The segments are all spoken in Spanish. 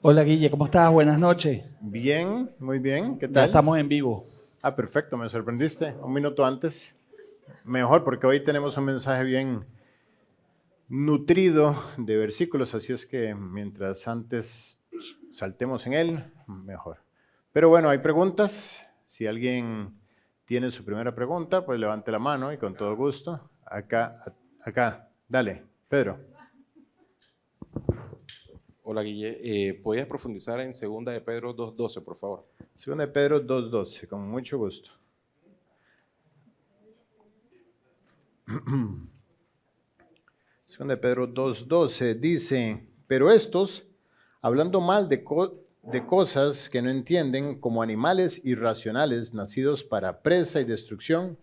Hola Guille, ¿cómo estás? Buenas noches. Bien, muy bien. ¿Qué Ya tal? estamos en vivo. Perfecto, me sorprendiste. Un minuto antes. Mejor, porque hoy tenemos un mensaje bien nutrido de versículos, así es que mientras antes saltemos en él, mejor. Pero bueno, hay preguntas. Si alguien tiene su primera pregunta, pues levante la mano y con todo gusto. Acá, dale, Pedro. Hola Guille, ¿podrías profundizar en Segunda de Pedro 2:12, por favor? Segunda de Pedro 2:12, con mucho gusto. Segunda de Pedro 2:12 dice, pero estos, hablando mal de cosas que no entienden, como animales irracionales nacidos para presa y destrucción,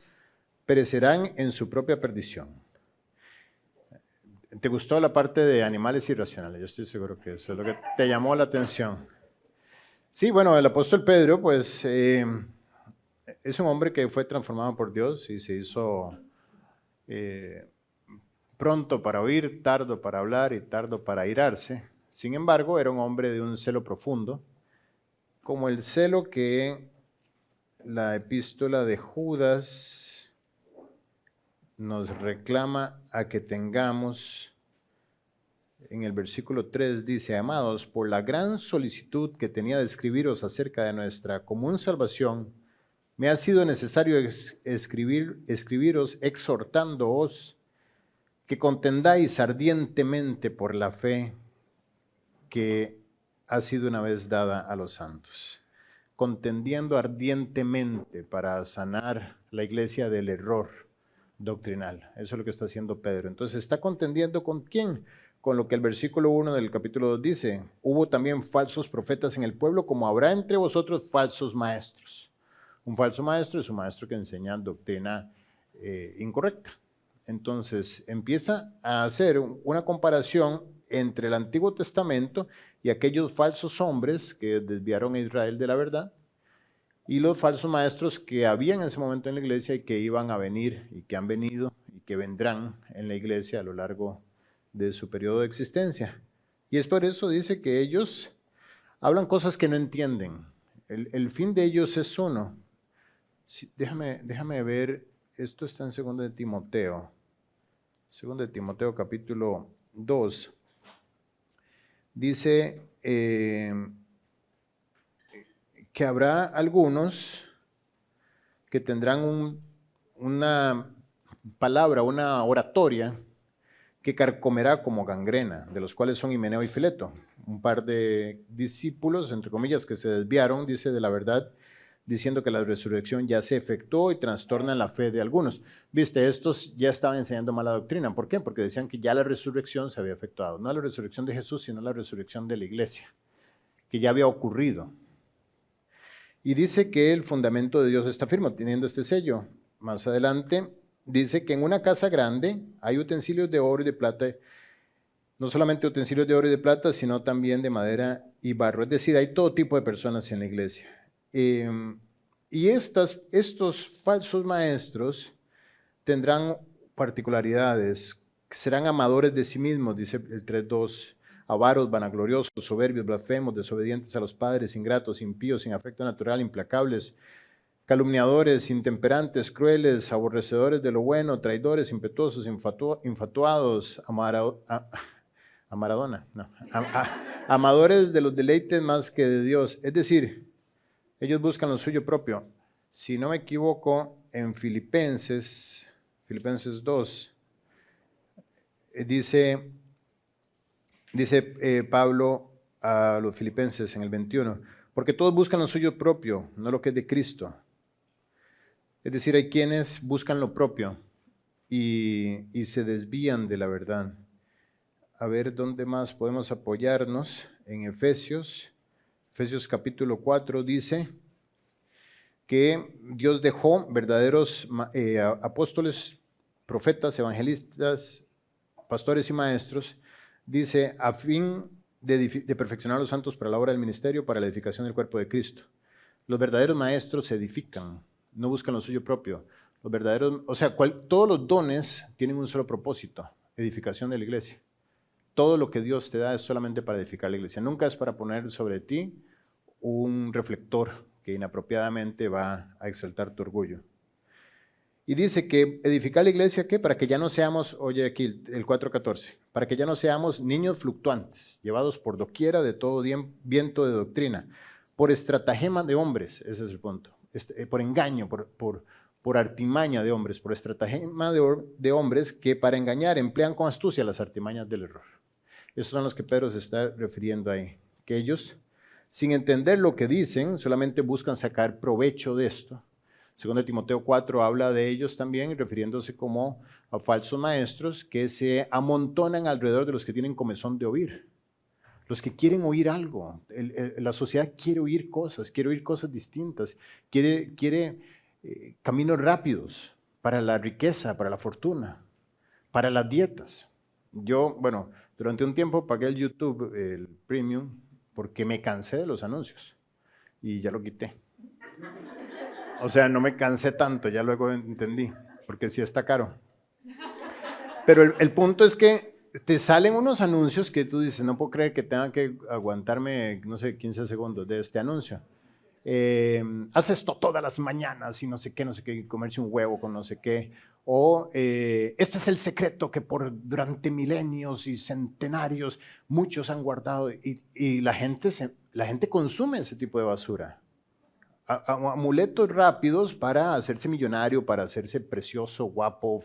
perecerán en su propia perdición. ¿Te gustó la parte de animales irracionales? Yo estoy seguro que eso es lo que te llamó la atención. Sí, bueno, el apóstol Pedro, pues, es un hombre que fue transformado por Dios y se hizo pronto para oír, tardo para hablar y tardo para airarse. Sin embargo, era un hombre de un celo profundo, como el celo que la epístola de Judas nos reclama a que tengamos. En el versículo 3 dice, amados, por la gran solicitud que tenía de escribiros acerca de nuestra común salvación, me ha sido necesario escribiros exhortándoos que contendáis ardientemente por la fe que ha sido una vez dada a los santos, contendiendo ardientemente para sanar la iglesia del error doctrinal. Eso es lo que está haciendo Pedro. Entonces, ¿está contendiendo con quién? Con lo que el versículo 1 del capítulo 2 dice, hubo también falsos profetas en el pueblo, como habrá entre vosotros falsos maestros. Un falso maestro es un maestro que enseña doctrina incorrecta. Entonces empieza a hacer una comparación entre el Antiguo Testamento y aquellos falsos hombres que desviaron a Israel de la verdad y los falsos maestros que habían en ese momento en la iglesia y que iban a venir y que han venido y que vendrán en la iglesia a lo largo de su periodo de existencia. Y es por eso dice que ellos hablan cosas que no entienden. El fin de ellos es uno. Sí, déjame ver, esto está en 2 de Timoteo. 2 de Timoteo capítulo 2, dice que habrá algunos que tendrán una palabra, una oratoria que carcomerá como gangrena, de los cuales son Himeneo y Fileto, un par de discípulos, entre comillas, que se desviaron, dice, de la verdad, diciendo que la resurrección ya se efectuó y trastornan la fe de algunos. Viste, estos ya estaban enseñando mala doctrina. ¿Por qué? Porque decían que ya la resurrección se había efectuado. No la resurrección de Jesús, sino la resurrección de la iglesia, que ya había ocurrido. Y dice que el fundamento de Dios está firme, teniendo este sello. Más adelante dice que en una casa grande hay utensilios de oro y de plata, no solamente utensilios de oro y de plata, sino también de madera y barro. Es decir, hay todo tipo de personas en la iglesia. Y estos falsos maestros tendrán particularidades, serán amadores de sí mismos, dice el 3:2, avaros, vanagloriosos, soberbios, blasfemos, desobedientes a los padres, ingratos, impíos, sin afecto natural, implacables, calumniadores, intemperantes, crueles, aborrecedores de lo bueno, traidores, impetuosos, infatuados, amadores de los deleites más que de Dios. Es decir, ellos buscan lo suyo propio. Si no me equivoco, en Filipenses 2, dice Pablo a los filipenses en el 21, porque todos buscan lo suyo propio, no lo que es de Cristo. Es decir, hay quienes buscan lo propio y se desvían de la verdad. A ver, ¿dónde más podemos apoyarnos? En Efesios capítulo 4 dice que Dios dejó verdaderos apóstoles, profetas, evangelistas, pastores y maestros, dice, a fin de perfeccionar a los santos para la obra del ministerio, para la edificación del cuerpo de Cristo. Los verdaderos maestros se edifican, no buscan lo suyo propio. Los verdaderos, o sea, todos los dones tienen un solo propósito, edificación de la iglesia. todo lo que Dios te da es solamente para edificar la iglesia. Nunca es para poner sobre ti un reflector que inapropiadamente va a exaltar tu orgullo. Y dice que edificar la iglesia, ¿qué? Para que ya no seamos, oye aquí el 4:14, para que ya no seamos niños fluctuantes, llevados por doquiera de todo viento de doctrina, por estratagema de hombres, ese es el punto, por engaño, por artimaña de hombres, por estratagema de hombres que para engañar emplean con astucia las artimañas del error. Esos son los que Pedro se está refiriendo ahí, que ellos, sin entender lo que dicen, solamente buscan sacar provecho de esto. Segundo Timoteo 4 habla de ellos también, refiriéndose como a falsos maestros que se amontonan alrededor de los que tienen comezón de oír. Los que quieren oír algo. La sociedad quiere oír cosas distintas, quiere caminos rápidos para la riqueza, para la fortuna, para las dietas. Yo, bueno, durante un tiempo pagué el YouTube, el Premium, porque me cansé de los anuncios y ya lo quité. O sea, no me cansé tanto, ya luego entendí, porque sí está caro. Pero el punto es que te salen unos anuncios que tú dices, no puedo creer que tenga que aguantarme, no sé, 15 segundos de este anuncio. Haz esto todas las mañanas y no sé qué, comerse un huevo con no sé qué. O este es el secreto que durante milenios y centenarios muchos han guardado y la gente consume ese tipo de basura. Amuletos rápidos para hacerse millonario, para hacerse precioso, guapo,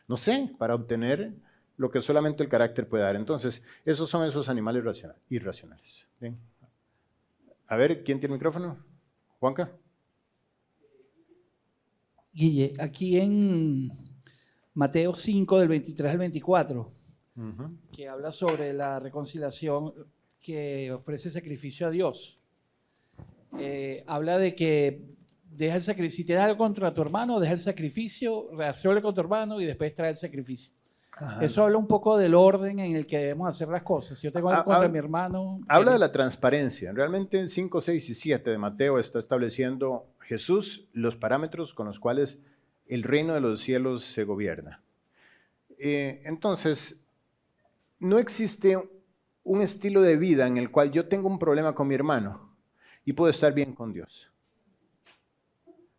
no sé, para obtener lo que solamente el carácter puede dar. Entonces, esos son esos animales irracionales. ¿Bien? A ver, ¿quién tiene el micrófono? Juanca. Guille, aquí en Mateo 5, del 23 al 24, que habla sobre la reconciliación que ofrece sacrificio a Dios. Habla de que deja el sacrificio, si te da algo contra tu hermano, deja el sacrificio, reacciona con tu hermano y después trae el sacrificio. Ajá. Eso habla un poco del orden en el que debemos hacer las cosas. Si yo tengo algo contra mi hermano... Habla de la transparencia. Realmente en 5, 6 y 7 de Mateo está estableciendo Jesús los parámetros con los cuales el reino de los cielos se gobierna. Entonces, no existe un estilo de vida en el cual yo tengo un problema con mi hermano y puedo estar bien con Dios.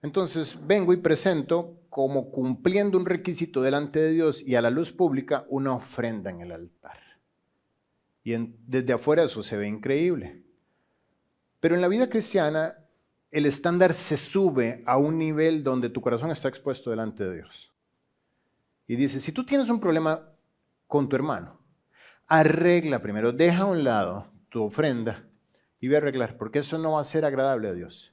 Entonces vengo y presento como cumpliendo un requisito delante de Dios y a la luz pública una ofrenda en el altar. Y desde afuera eso se ve increíble. Pero en la vida cristiana el estándar se sube a un nivel donde tu corazón está expuesto delante de Dios. Y dice, si tú tienes un problema con tu hermano, arregla primero, deja a un lado tu ofrenda y ve a arreglar, porque eso no va a ser agradable a Dios.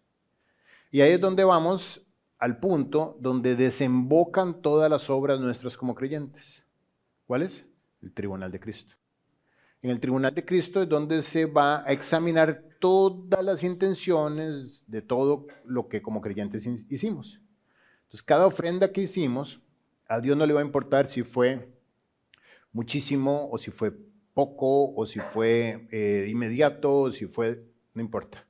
Y ahí es donde vamos al punto donde desembocan todas las obras nuestras como creyentes. ¿Cuál es? El tribunal de Cristo. En el tribunal de Cristo es donde se va a examinar todas las intenciones de todo lo que como creyentes hicimos. Entonces, cada ofrenda que hicimos, a Dios no le va a importar si fue muchísimo o si fue poco o si fue inmediato o si fue, no importa.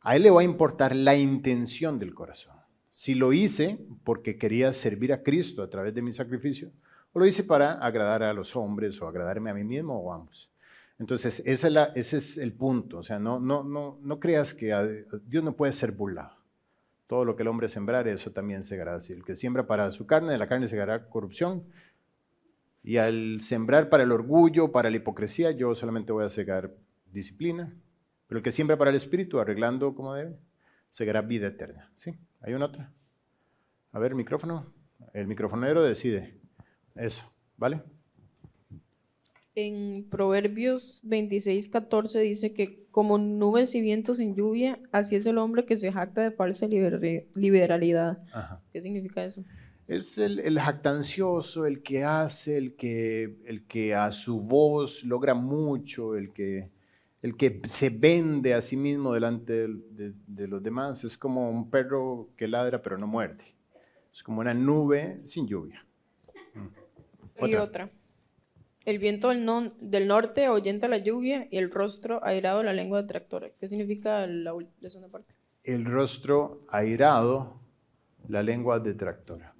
A Él le va a importar la intención del corazón. Si lo hice porque quería servir a Cristo a través de mi sacrificio, o lo hice para agradar a los hombres o agradarme a mí mismo o ambos. Entonces, ese es el punto. O sea, no creas que Dios no puede ser burlado. Todo lo que el hombre sembrare, eso también segará así. El que siembra para su carne, de la carne segará corrupción. Y al sembrar para el orgullo, para la hipocresía, yo solamente voy a segar disciplina. Pero el que siembra para el espíritu, arreglando como debe, segará vida eterna. ¿Sí? ¿Hay una otra? A ver, micrófono. El microfonero decide. Eso, ¿vale? En Proverbios 26:14 dice que como nubes y vientos sin lluvia, así es el hombre que se jacta de falsa liberalidad. Ajá. ¿Qué significa eso? Es el jactancioso, el que hace, el que a su voz logra mucho, el que se vende a sí mismo delante de los demás. Es como un perro que ladra pero no muerde. Es como una nube sin lluvia. Y otra. El viento del norte ahuyenta la lluvia y el rostro airado la lengua detractora. ¿Qué significa la segunda parte? El rostro airado, la lengua detractora.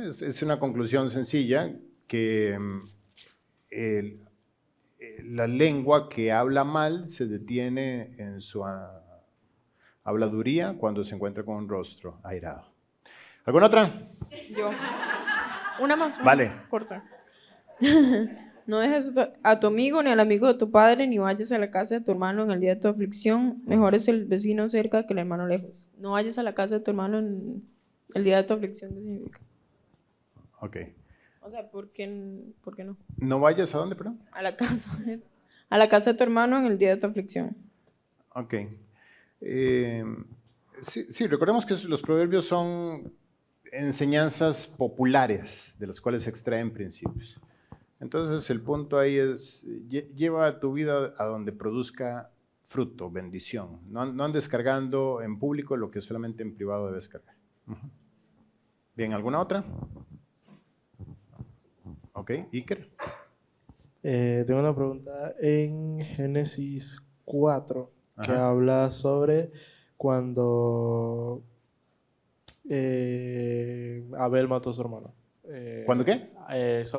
Es una conclusión sencilla que la lengua que habla mal se detiene en su habladuría cuando se encuentra con un rostro airado. ¿Alguna otra? Yo. Una más. Vale. Corta. No dejes a tu amigo ni al amigo de tu padre, ni vayas a la casa de tu hermano en el día de tu aflicción. Mejor es el vecino cerca que el hermano lejos. No vayas a la casa de tu hermano en el día de tu aflicción. ¿Qué significa? Ok. O sea, ¿por qué no? ¿No vayas a dónde, perdón? A la casa de tu hermano en el día de tu aflicción. Ok. Sí, recordemos que los proverbios son enseñanzas populares de las cuales se extraen principios. Entonces el punto ahí es, lleva tu vida a donde produzca fruto, bendición. No andes cargando en público lo que solamente en privado debes cargar. Bien, ¿alguna otra? Ok, Iker. Tengo una pregunta en Génesis 4 que Ajá. habla sobre cuando Abel mató a su hermano. ¿Cuándo qué?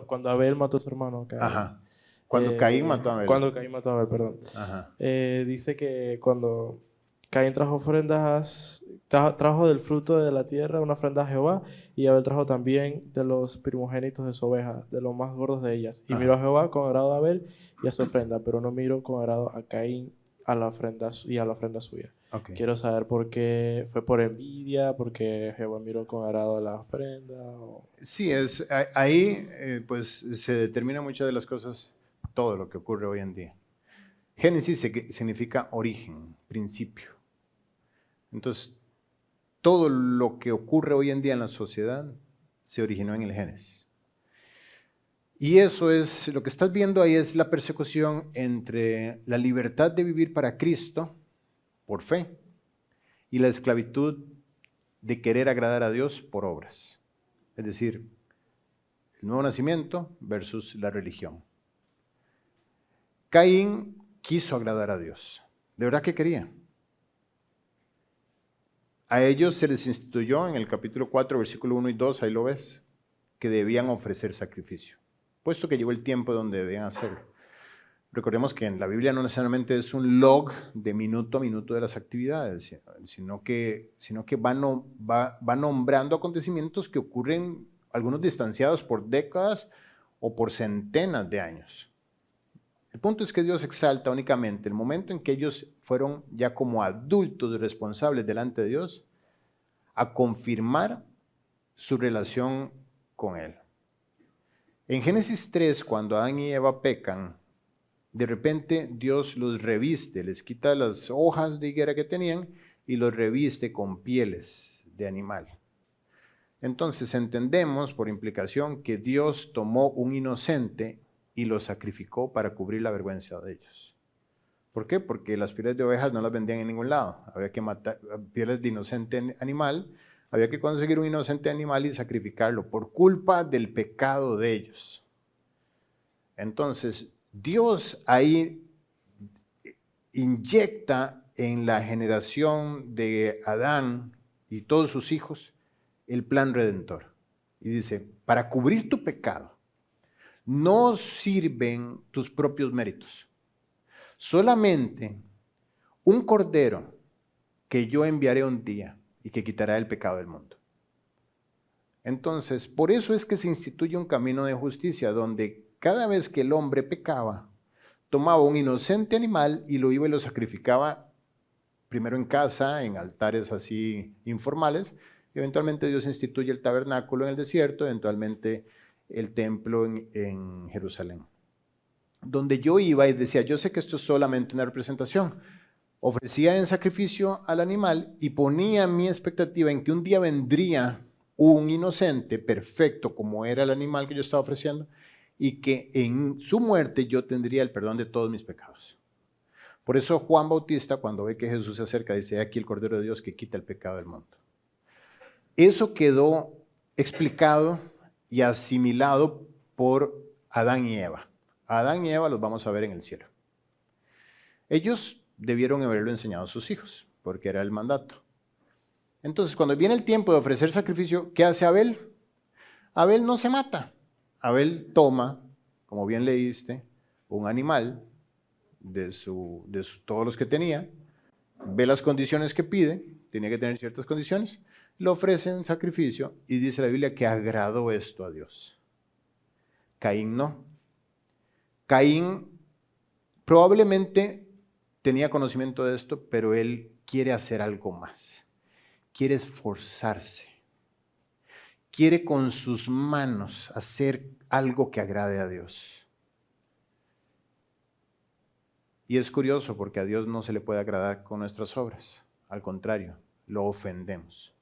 Cuando Abel mató a su hermano. Caín. Ajá. Cuando Caín mató a Abel. Cuando Caín mató a Abel, perdón. Ajá. Dice que cuando Caín trajo ofrendas, trajo del fruto de la tierra una ofrenda a Jehová, y Abel trajo también de los primogénitos de su oveja, de los más gordos de ellas. Y Ajá. miró a Jehová con agrado a Abel y a su ofrenda, pero no miró con agrado a Caín a la ofrenda suya. Okay. Quiero saber por qué fue por envidia, porque Jehová miró con agrado a la ofrenda. Sí, ahí pues se determina muchas de las cosas, todo lo que ocurre hoy en día. Génesis significa origen, principio. Entonces, todo lo que ocurre hoy en día en la sociedad se originó en el Génesis. Y eso es, lo que estás viendo ahí es la persecución entre la libertad de vivir para Cristo, por fe, y la esclavitud de querer agradar a Dios por obras. Es decir, el nuevo nacimiento versus la religión. Caín quiso agradar a Dios. ¿De verdad que quería? A ellos se les instituyó en el capítulo 4, versículo 1 y 2, ahí lo ves, que debían ofrecer sacrificio, puesto que llegó el tiempo donde debían hacerlo. Recordemos que en la Biblia no necesariamente es un log de minuto a minuto de las actividades, sino que va nombrando acontecimientos que ocurren, algunos distanciados por décadas o por centenas de años. El punto es que Dios exalta únicamente el momento en que ellos fueron ya como adultos responsables delante de Dios a confirmar su relación con Él. En Génesis 3, cuando Adán y Eva pecan, de repente Dios los reviste, les quita las hojas de higuera que tenían y los reviste con pieles de animal. Entonces entendemos por implicación que Dios tomó un inocente y lo sacrificó para cubrir la vergüenza de ellos. ¿Por qué? Porque las pieles de ovejas no las vendían en ningún lado. Había que matar pieles de inocente animal, había que conseguir un inocente animal y sacrificarlo por culpa del pecado de ellos. Entonces, Dios ahí inyecta en la generación de Adán y todos sus hijos el plan redentor. Y dice, para cubrir tu pecado, no sirven tus propios méritos. Solamente un cordero que yo enviaré un día y que quitará el pecado del mundo. Entonces, por eso es que se instituye un camino de justicia donde cada vez que el hombre pecaba, tomaba un inocente animal y lo iba y lo sacrificaba primero en casa, en altares así informales. Eventualmente Dios instituye el tabernáculo en el desierto, eventualmente el templo en Jerusalén. Donde yo iba y decía, yo sé que esto es solamente una representación. Ofrecía en sacrificio al animal y ponía mi expectativa en que un día vendría un inocente perfecto como era el animal que yo estaba ofreciendo y que en su muerte yo tendría el perdón de todos mis pecados. Por eso Juan Bautista, cuando ve que Jesús se acerca, dice, aquí el Cordero de Dios que quita el pecado del mundo. Eso quedó explicado y asimilado por Adán y Eva. A Adán y Eva los vamos a ver en el cielo. Ellos debieron haberlo enseñado a sus hijos, porque era el mandato. Entonces, cuando viene el tiempo de ofrecer sacrificio, ¿qué hace Abel? Abel no se mata. Abel toma, como bien leíste, un animal de todos los que tenía, ve las condiciones que pide, tenía que tener ciertas condiciones, le ofrecen sacrificio y dice la Biblia que agradó esto a Dios. Caín no. Caín probablemente tenía conocimiento de esto, pero él quiere hacer algo más. Quiere esforzarse. Quiere con sus manos hacer algo que agrade a Dios. Y es curioso porque a Dios no se le puede agradar con nuestras obras. Al contrario, lo ofendemos.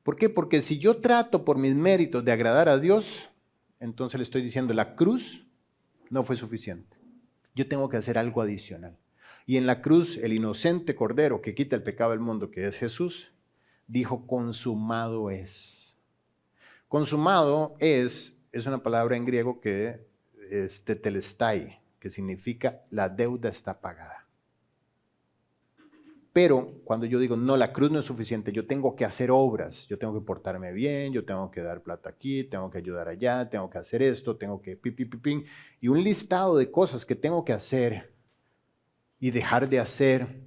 ¿Por qué? Porque si yo trato por mis méritos de agradar a Dios, entonces le estoy diciendo, la cruz no fue suficiente. Yo tengo que hacer algo adicional. Y en la cruz, el inocente Cordero que quita el pecado del mundo, que es Jesús, dijo, consumado es. Consumado es una palabra en griego que es tetelestai, que significa la deuda está pagada. Pero cuando yo digo, no, la cruz no es suficiente, yo tengo que hacer obras, yo tengo que portarme bien, yo tengo que dar plata aquí, tengo que ayudar allá, tengo que hacer esto, tengo que pipipipín, y un listado de cosas que tengo que hacer y dejar de hacer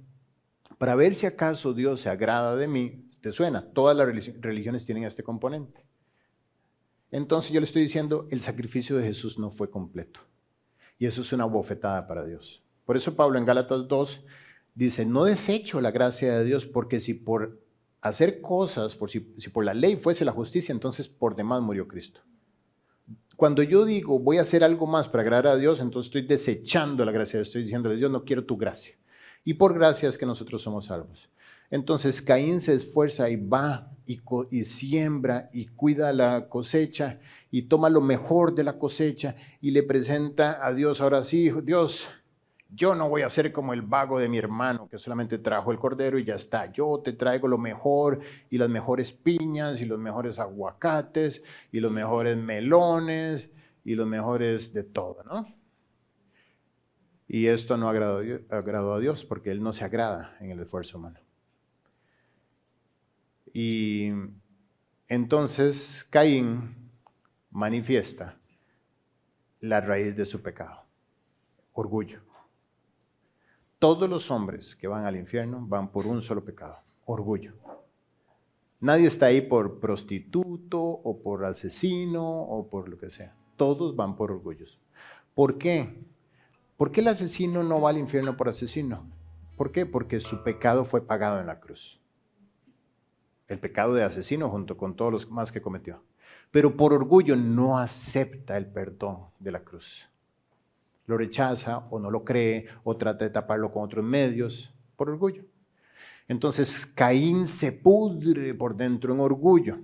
para ver si acaso Dios se agrada de mí. ¿Te suena? Todas las religiones tienen este componente. Entonces yo le estoy diciendo, el sacrificio de Jesús no fue completo. Y eso es una bofetada para Dios. Por eso Pablo en Gálatas 2 dice, no desecho la gracia de Dios, porque si por hacer cosas, si por la ley fuese la justicia, entonces por demás murió Cristo. Cuando yo digo, voy a hacer algo más para agradar a Dios, entonces estoy desechando la gracia de Dios, estoy diciéndole, Dios, no quiero tu gracia. Y por gracia es que nosotros somos salvos. Entonces Caín se esfuerza y va y siembra y cuida la cosecha y toma lo mejor de la cosecha y le presenta a Dios, ahora sí, Dios, yo no voy a ser como el vago de mi hermano que solamente trajo el cordero y ya está. Yo te traigo lo mejor y las mejores piñas y los mejores aguacates y los mejores melones y los mejores de todo, ¿no? Y esto no agradó a Dios porque Él no se agrada en el esfuerzo humano. Y entonces Caín manifiesta la raíz de su pecado, orgullo. Todos los hombres que van al infierno van por un solo pecado, orgullo. Nadie está ahí por prostituto o por asesino o por lo que sea. Todos van por orgullos. ¿Por qué? ¿Por qué el asesino no va al infierno por asesino? ¿Por qué? Porque su pecado fue pagado en la cruz. El pecado de asesino junto con todos los más que cometió. Pero por orgullo no acepta el perdón de la cruz. Lo rechaza o no lo cree o trata de taparlo con otros medios por orgullo. Entonces Caín se pudre por dentro en orgullo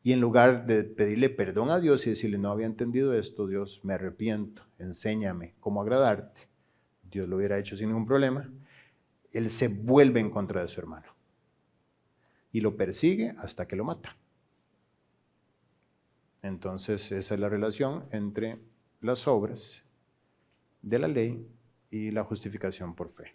y en lugar de pedirle perdón a Dios y decirle no había entendido esto, Dios me arrepiento, enséñame cómo agradarte, Dios lo hubiera hecho sin ningún problema, él se vuelve en contra de su hermano y lo persigue hasta que lo mata. Entonces esa es la relación entre las obras de la ley y la justificación por fe.